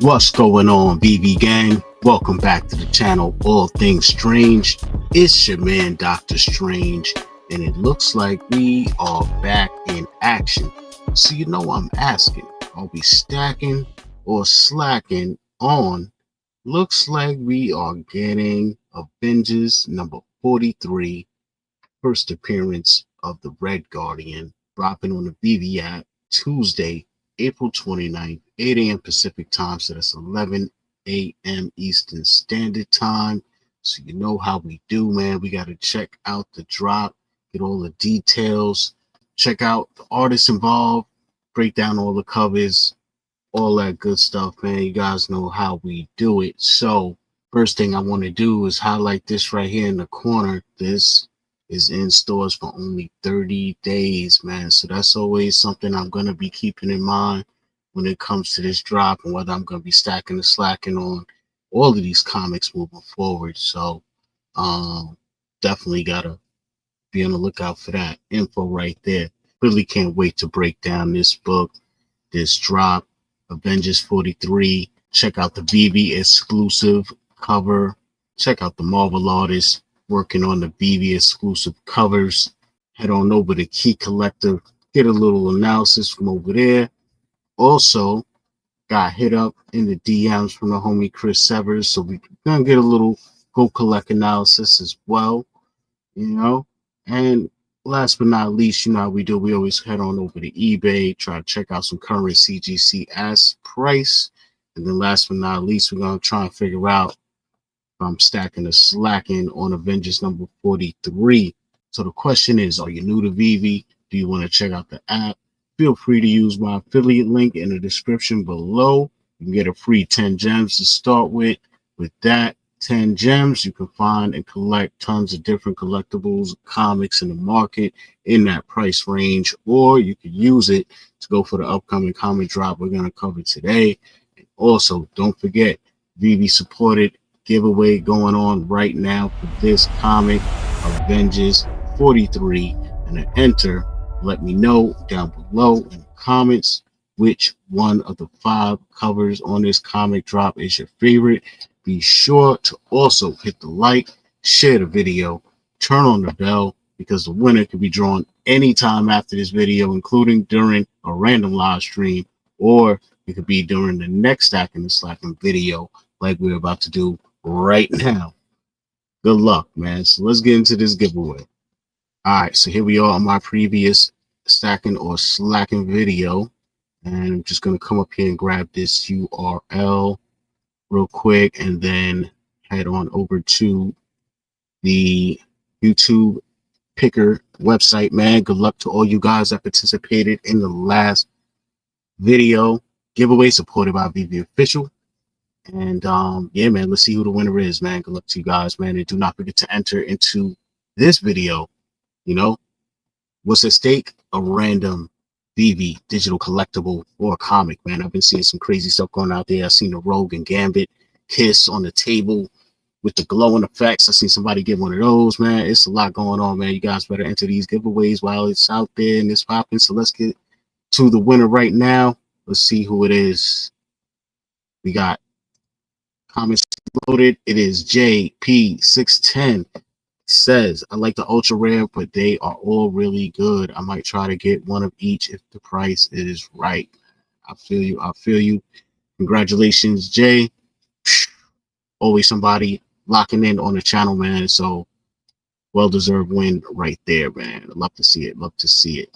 What's going on, Veve gang? Welcome back to the channel, All Things Strange. It's your man, Dr. Strange, and it looks like we are back in action. So you know I'm asking, are we stacking or slacking on? Looks like we are getting Avengers number 43, first appearance of the Red Guardian, dropping on the Veve app Tuesday, April 29th, 8 a.m. Pacific time, so that's 11 a.m. Eastern Standard Time. So you know how we do, man. We got to check out the drop, get all the details, check out the artists involved, break down all the covers, all that good stuff, man. You guys know how we do it. So first thing I want to do is highlight this right here in the corner. This is in stores for only 30 days, man. So that's always something I'm going to be keeping in mind when it comes to this drop and whether I'm going to be stacking or slacking on all of these comics moving forward. So definitely got to be on the lookout for that info right there. Really can't wait to break down this book, this drop, Avengers 43. Check out the Veve exclusive cover. Check out the Marvel artists working on the Veve exclusive covers. Head on over to Key Collective, get a little analysis from over there. Also, got hit up in the DMs from the homie Chris Severs, so we gonna get a little GoCollect analysis as well, you know. And last but not least, you know how we do, we always head on over to eBay, try to check out some current CGC as price. And then last but not least, we're gonna try and figure out I'm stacking or slacking on Avengers number 43. So the question is, are you new to Veve? Do you want to check out the app? Feel free to use my affiliate link in the description below. You can get a free 10 gems to start with. With that 10 gems, you can find and collect tons of different collectibles, comics in the market in that price range, or you could use it to go for the upcoming comic drop we're going to cover today. And also, don't forget, Veve supported giveaway going on right now for this comic, Avengers 43, and to enter, let me know down below in the comments which one of the 5 covers on this comic drop is your favorite. Be sure to also hit the like, share the video, turn on the bell, because the winner can be drawn anytime after this video, including during a random live stream, or it could be during the next Stackin' and Slackin' video like we're about to do right now. Good luck, man. So let's get into this giveaway. All right, so here we are on my previous stacking or slacking video, and I'm just going to come up here and grab this URL real quick and then head on over to the YouTube picker website, man. Good luck to all you guys that participated in the last video giveaway supported by Veve Official. And yeah, man, let's see who the winner is, man. Good luck to you guys, man. And do not forget to enter into this video. You know, what's at stake? A random Veve digital collectible or a comic, man. I've been seeing some crazy stuff going out there. I've seen the Rogue and Gambit kiss on the table with the glowing effects. I've seen somebody get one of those, man. It's a lot going on, man. You guys better enter these giveaways while it's out there and it's popping. So let's get to the winner right now. Let's see who it is. We got comments loaded. It is JP610. Says, I like the ultra rare, but they are all really good. I might try to get one of each if the price is right. I feel you. I feel you. Congratulations, Jay. Always somebody locking in on the channel, man. So well-deserved win right there, man. Love to see it. Love to see it.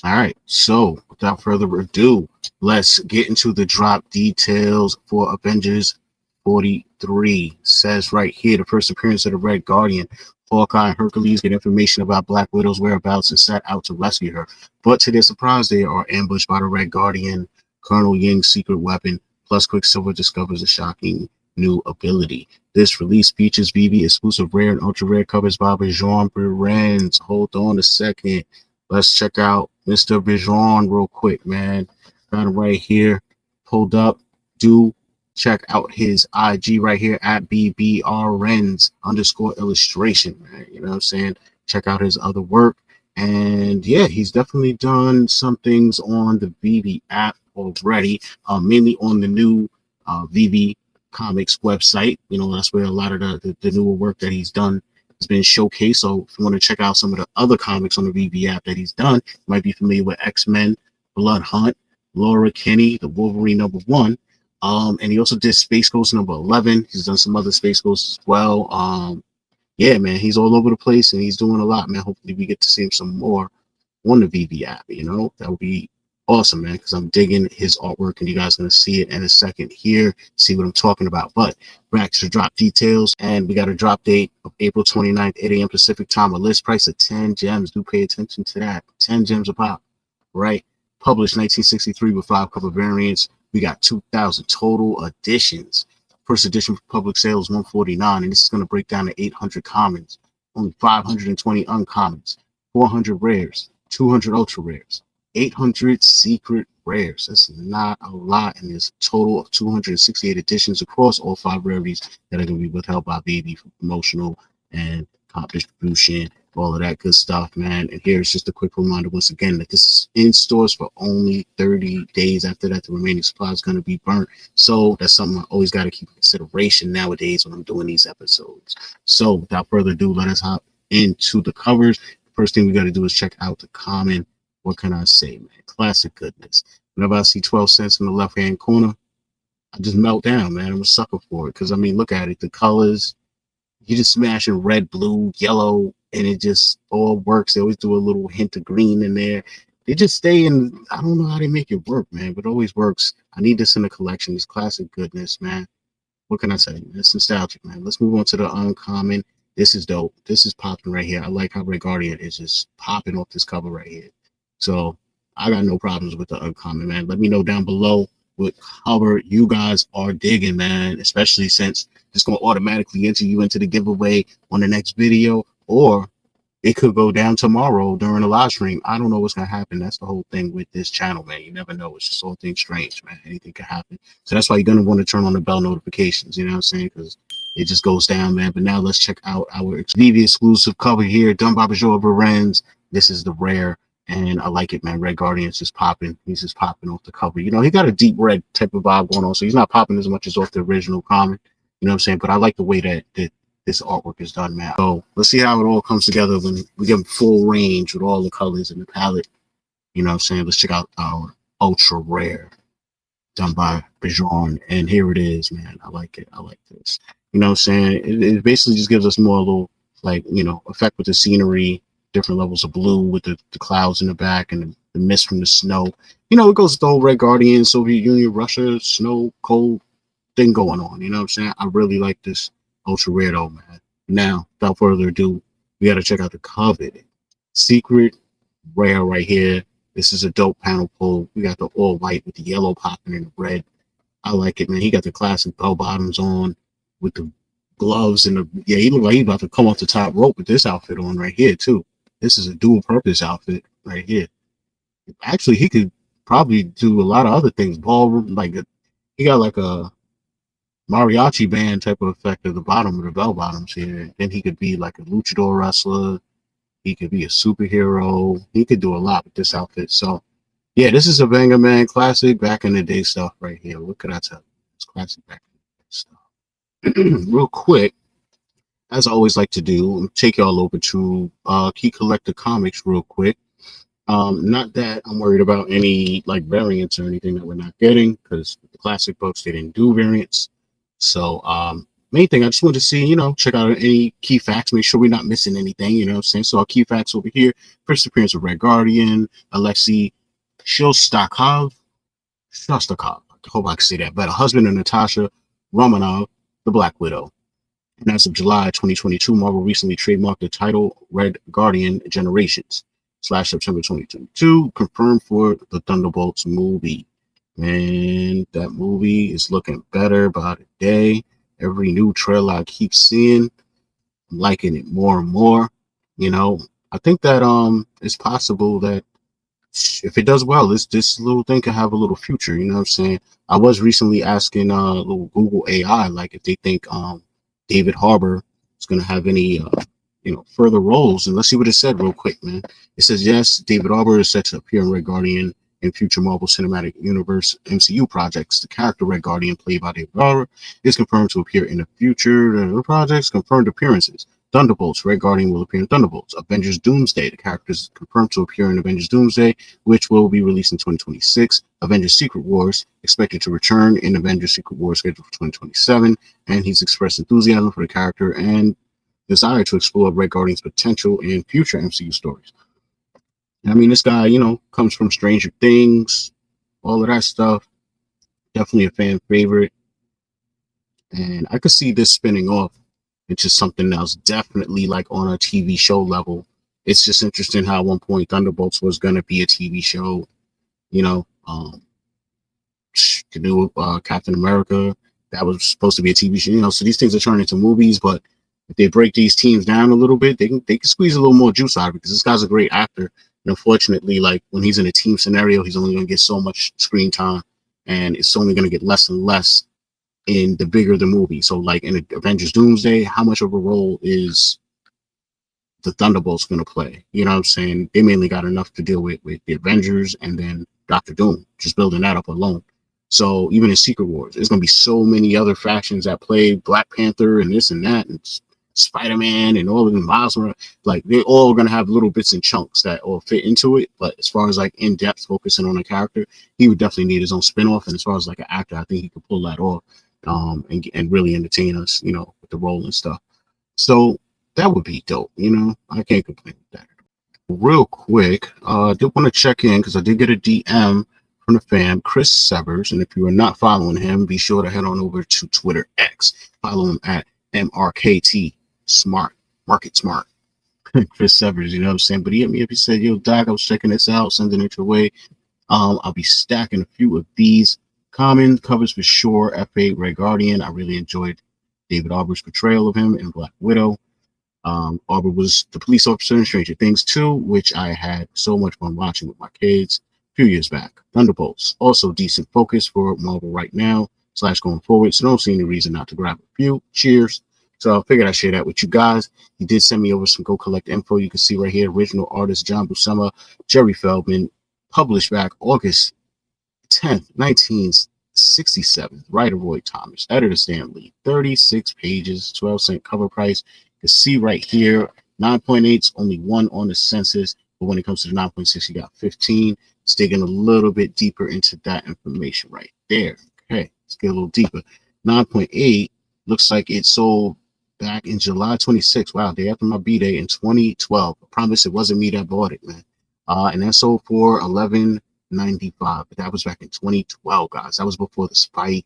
All right. So without further ado, let's get into the drop details for Avengers 43. Says right here, the first appearance of the Red Guardian. Hawkeye and Hercules get information about Black Widow's whereabouts and set out to rescue her. But to their surprise, they are ambushed by the Red Guardian, Colonel Ying's secret weapon, plus Quicksilver discovers a shocking new ability. This release features Veve exclusive rare and ultra rare covers by Jean Berens. Hold on a second. Let's check out Mr. Bijan real quick, man. Got him right here pulled up. Do check out his IG right here at BBRens_illustration, man. You know what I'm saying? Check out his other work. And yeah, he's definitely done some things on the Veve app already, mainly on the new Veve Comics website. You know, that's where a lot of the newer work that he's done has been showcased. So if you want to check out some of the other comics on the Veve app that he's done, you might be familiar with X-Men, Blood Hunt, Laura Kinney, the Wolverine #1. And he also did Space Ghost #11. He's done some other Space Ghosts as well. Yeah, man, he's all over the place and he's doing a lot, man. Hopefully we get to see him some more on the Veve app. You know, that would be awesome, man, because I'm digging his artwork and you guys are going to see it in a second here, see what I'm talking about. But back to the drop details, and we got a drop date of April 29th, 8 a.m. Pacific time, a list price of 10 gems. Do pay attention to that. 10 gems a pop, right? Published 1963 with 5 cover variants. We got 2,000 total editions. First edition for public sale is 149, and this is going to break down to 800 commons, only 520 uncommons, 400 rares, 200 ultra rares, 800 secret rares. That's not a lot, and there's a total of 268 editions across all 5 rarities that are going to be withheld by Veve for promotional and comp distribution, all of that good stuff, man. And here's just a quick reminder once again that this is in stores for only 30 days. After that, the remaining supply is going to be burnt. So that's something I always got to keep in consideration nowadays when I'm doing these episodes. So without further ado, let us hop into the covers. First thing we got to do is check out the common. What can I say, man? Classic goodness. Whenever I see 12 cents in the left-hand corner, I just melt down, man. I'm a sucker for it. Because, I mean, look at it. The colors, you just smash in red, blue, yellow, and it just all works. They always do a little hint of green in there. They just stay in. I don't know how they make it work, man, but it always works. I need this in the collection. This classic goodness, man. What can I say? It's nostalgic, man. Let's move on to the uncommon. This is dope. This is popping right here. I like how Red Guardian is just popping off this cover right here. So I got no problems with the uncommon, man. Let me know down below what cover you guys are digging, man, especially since it's going to automatically enter you into the giveaway on the next video, or it could go down tomorrow during a live stream. I don't know what's going to happen. That's the whole thing with this channel, man. You never know. It's just all things strange, man. Anything can happen. So that's why you're going to want to turn on the bell notifications, you know what I'm saying? Because it just goes down, man. But now let's check out our Veve exclusive cover here, done by Bajor Berenz. This is the rare. And I like it, man. Red Guardian's just popping. He's just popping off the cover. You know, he got a deep red type of vibe going on, so he's not popping as much as off the original comic. You know what I'm saying? But I like the way that this artwork is done, man. So let's see how it all comes together when we give him full range with all the colors in the palette. You know what I'm saying? Let's check out our ultra rare done by Bajorn. And here it is, man. I like it. I like this. You know what I'm saying? It basically just gives us more a little, like, you know, effect with the scenery, different levels of blue with the clouds in the back and the mist from the snow. You know, it goes with the whole Red Guardian, Soviet Union, Russia, snow, cold thing going on. You know what I'm saying? I really like this ultra rare though, man. Now, without further ado, we got to check out the coveted secret rare right here. This is a dope panel pull. We got the all white with the yellow popping in the red. I like it, man. He got the classic bell bottoms on with the gloves and the, yeah, he looked like he's about to come off the top rope with this outfit on right here too. This is a dual purpose outfit right here. Actually, he could probably do a lot of other things. Ballroom, like he got like a mariachi band type of effect at the bottom of the bell bottoms here. Then he could be like a luchador wrestler. He could be a superhero. He could do a lot with this outfit. So yeah, this is a banger, man. Classic back in the day stuff right here. What could I tell you? It's classic back in the day stuff. Real quick, as I always like to do, take y'all over to Key Collector Comics real quick. Not that I'm worried about any like variants or anything that we're not getting, because the classic books, they didn't do variants. So main thing, I just wanted to see, you know, check out any key facts, make sure we're not missing anything, you know what I'm saying? So our key facts over here: first appearance of Red Guardian, Alexei Shostakov. I hope I can say that better. Husband of Natasha Romanov, the Black Widow. And as of July 2022, Marvel recently trademarked the title Red Guardian Generations / September 2022, confirmed for the Thunderbolts movie. Man, that movie is looking better by the day. Every new trailer I keep seeing, I'm liking it more and more. You know, I think that it's possible that if it does well, this little thing could have a little future. You know what I'm saying? I was recently asking little Google AI, like, if they think David Harbour is going to have any you know, further roles, and let's see what it said real quick, man. It says, yes, David Harbour is set to appear in Red Guardian in future Marvel Cinematic Universe MCU projects. The character Red Guardian, played by David Harbour, is confirmed to appear in the future projects. Confirmed appearances: Thunderbolts. Red Guardian will appear in Thunderbolts. Avengers Doomsday. The character is confirmed to appear in Avengers Doomsday, which will be released in 2026. Avengers Secret Wars, expected to return in Avengers Secret Wars, scheduled for 2027. And he's expressed enthusiasm for the character and desire to explore Red Guardian's potential in future MCU stories. I mean, this guy, comes from Stranger Things, all of that stuff. Definitely a fan favorite. And I could see this spinning off into something else, definitely like on a TV show level. It's just interesting how at one point Thunderbolts was going to be a TV show, the new Captain America, that was supposed to be a TV show, so these things are turning into movies, but if they break these teams down a little bit, they can squeeze a little more juice out of it, because this guy's a great actor. And unfortunately, like when he's in a team scenario, he's only going to get so much screen time, and it's only going to get less and less in the bigger the movie. So like in Avengers Doomsday, how much of a role is the Thunderbolts going to play? You know what I'm saying? They mainly got enough to deal with the Avengers and then Doctor Doom, just building that up alone. So even in Secret Wars, there's going to be so many other factions that play Black Panther and this and that, and Spider-Man and all of them, Miles Morales. Like they're all going to have little bits and chunks that all fit into it. But as far as like in-depth focusing on a character, he would definitely need his own spin-off. And as far as like an actor, I think he could pull that off, and really entertain us, with the role and stuff. So that would be dope. I can't complain with that. Real quick, I did want to check in because I did get a DM from the fan, Chris Severs. And if you are not following him, be sure to head on over to Twitter X. Follow him at MRKT Smart, Market Smart. Chris Severs, you know what I'm saying? But he hit me up. He said, "Yo, Doc, I was checking this out, sending it your way. I'll be stacking a few of these common covers for sure. F8 Red Guardian. I really enjoyed David Harbour's portrayal of him in Black Widow. Harbour was the police officer in Stranger Things 2, which I had so much fun watching with my kids a few years back. Thunderbolts, also decent focus for Marvel right now / going forward, so don't see any reason not to grab a few. Cheers." So I figured I'd share that with you guys. He did send me over some GoCollect info. You can see right here, original artist John Buscema, Jerry Feldman, published back August 10th, 1967. Writer Roy Thomas, editor Stan Lee. 36 pages, 12-cent cover price. You can see right here, 9.8's only one on the census, but when it comes to the 9.6, you got 15. It's digging a little bit deeper into that information right there. Okay, let's get a little deeper. 9.8 looks like it sold back in July 26th. Wow, day after my B-Day in 2012. I promise it wasn't me that bought it, man. And that sold for $11.95. But that was back in 2012, guys. That was before the spike,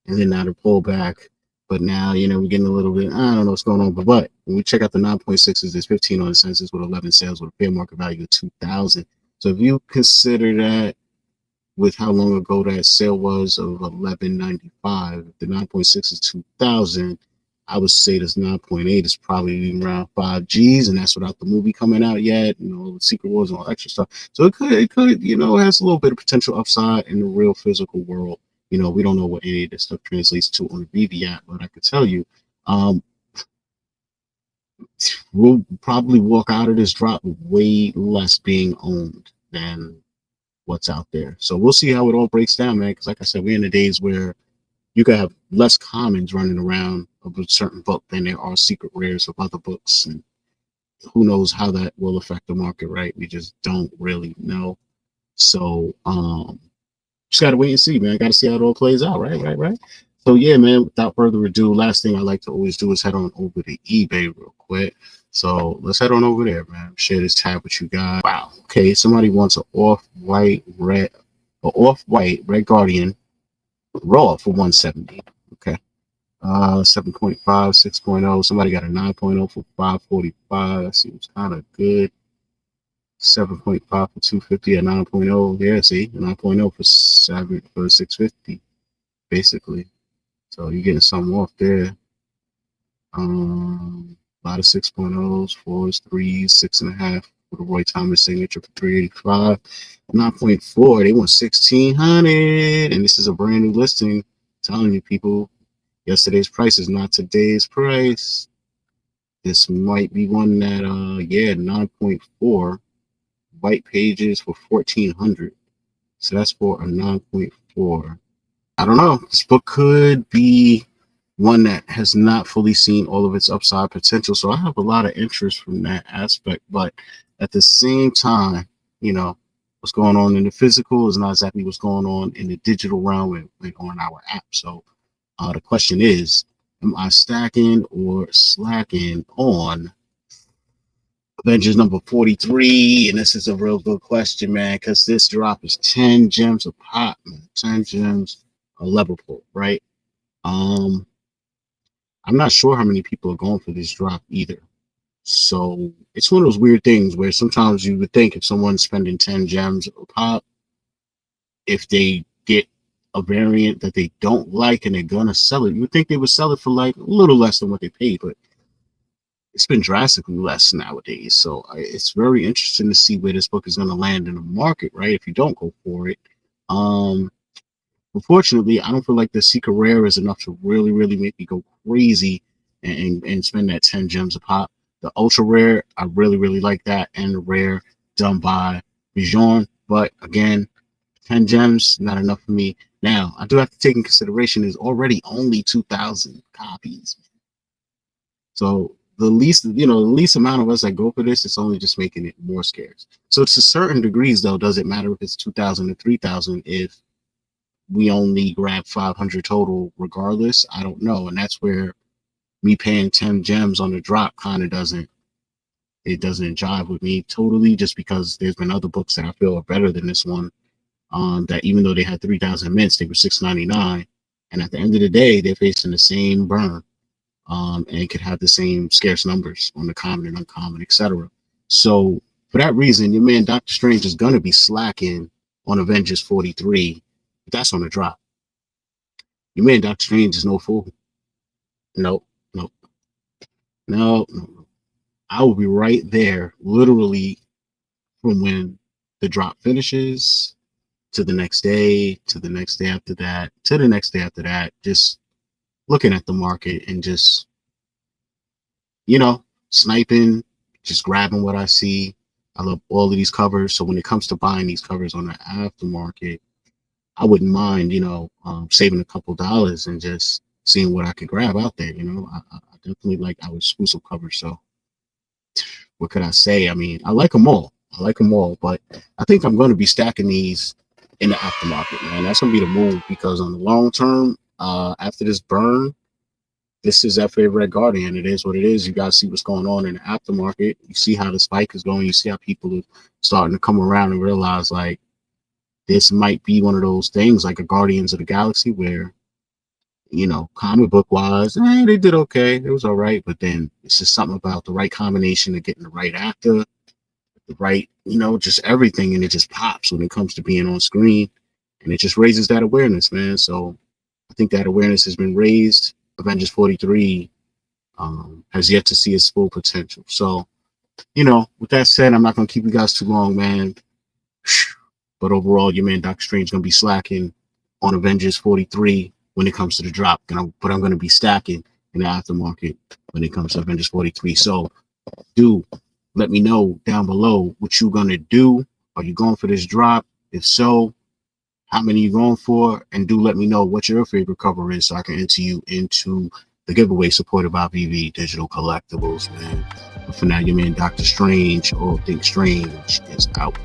and then now the pullback. But now, we're getting a little bit, I don't know what's going on. But when we check out the 9.6s, there's 15 on the census with 11 sales with a fair market value of $2,000. So if you consider that with how long ago that sale was of $11.95, the 9.6 is $2,000. I would say this 9.8 is probably around 5 G's, and that's without the movie coming out yet, the Secret Wars and all extra stuff. So it could, has a little bit of potential upside in the real physical world. We don't know what any of this stuff translates to on the Veve yet, but I could tell you, we'll probably walk out of this drop with way less being owned than what's out there. So we'll see how it all breaks down, man. Because like I said, we're in the days where you can have less commons running around of a certain book than there are secret rares of other books, and who knows how that will affect the market, right? We just don't really know. So just gotta wait and see, man. Gotta see how it all plays out, right. So yeah, man, without further ado, last thing I like to always do is head on over to eBay real quick. So let's head on over there, man. Share this tab with you guys. Wow. Okay, somebody wants an off-white red Guardian raw for 170. Okay. 7.5, 6.0. Somebody got a 9.0 for 545. That seems kind of good. 7.5 for 250. A 9.0. Yeah, see, 9.0 for 650, basically. So you're getting something off there. A lot of 6.0s, 4s, 3s, 6.5 with a Roy Thomas signature for 385. 9.4, they want 1,600, and this is a brand new listing. I'm telling you, people, yesterday's price is not today's price. This might be one that 9.4 white pages for 1,400. So that's for a 9.4. I don't know. This book could be one that has not fully seen all of its upside potential. So I have a lot of interest from that aspect. But at the same time, you know, what's going on in the physical is not exactly what's going on in the digital realm and on our app. So the question is, am I stacking or slacking on Avengers number 43? And this is a real good question, man, because this drop is 10 gems a pop, man. 10 gems a level pull, right? I'm not sure how many people are going for this drop either. So it's one of those weird things where sometimes you would think if someone's spending 10 gems a pop, if they get a variant that they don't like and they're gonna sell it, you would think they would sell it for like a little less than what they paid, but it's been drastically less nowadays. So it's very interesting to see where this book is going to land in the market, right? If you don't go for it. Unfortunately, I don't feel like the secret rare is enough to really, really make me go crazy and spend that 10 gems a pop. The ultra rare, I really, really like that, and the rare done by Bijon. But again, 10 gems, not enough for me. Now, I do have to take in consideration there's already only 2,000 copies. So the least amount of us that go for this, it's only just making it more scarce. So to certain degrees, though, does it matter if it's 2,000 or 3,000 if we only grab 500 total regardless? I don't know. And that's where me paying 10 gems on the drop kind of doesn't jive with me totally, just because there's been other books that I feel are better than this one, that even though they had 3,000 mints, they were $6.99. And at the end of the day, they're facing the same burn. And it could have the same scarce numbers on the common and uncommon, etc. So for that reason, your man Doctor Strange is gonna be slacking on Avengers 43. But that's on the drop. Your man Doctor Strange is no fool. No, no, no, no. I will be right there, literally, from when the drop finishes to the next day, to the next day after that, to the next day after that, just looking at the market and just, sniping, just grabbing what I see. I love all of these covers. So when it comes to buying these covers on the aftermarket, I wouldn't mind, saving a couple dollars and just seeing what I could grab out there. I definitely like our exclusive covers. So what could I say? I mean, I like them all. But I think I'm going to be stacking these in the aftermarket, man. That's going to be the move, because on the long term, after this burn, this is FA Red Guardian. It is what it is. You guys see what's going on in the aftermarket. You see how the spike is going. You see how people are starting to come around and realize, like, this might be one of those things like a Guardians of the Galaxy where, comic book wise, they did okay. It was all right. But then it's just something about the right combination of getting the right actor, the right, just everything. And it just pops when it comes to being on screen. And it just raises that awareness, man. So I think that awareness has been raised. Avengers 43 has yet to see its full potential. So, with that said, I'm not going to keep you guys too long, man. But overall, your man Doctor Strange is going to be slacking on Avengers 43 when it comes to the drop. But I'm going to be stacking in the aftermarket when it comes to Avengers 43. So do let me know down below what you're going to do. Are you going for this drop? If so, how many you going for? And do let me know what your favorite cover is so I can enter you into the giveaway supported by Veve Digital Collectibles, man. But for now, your man Doctor Strange, all things strange, is out.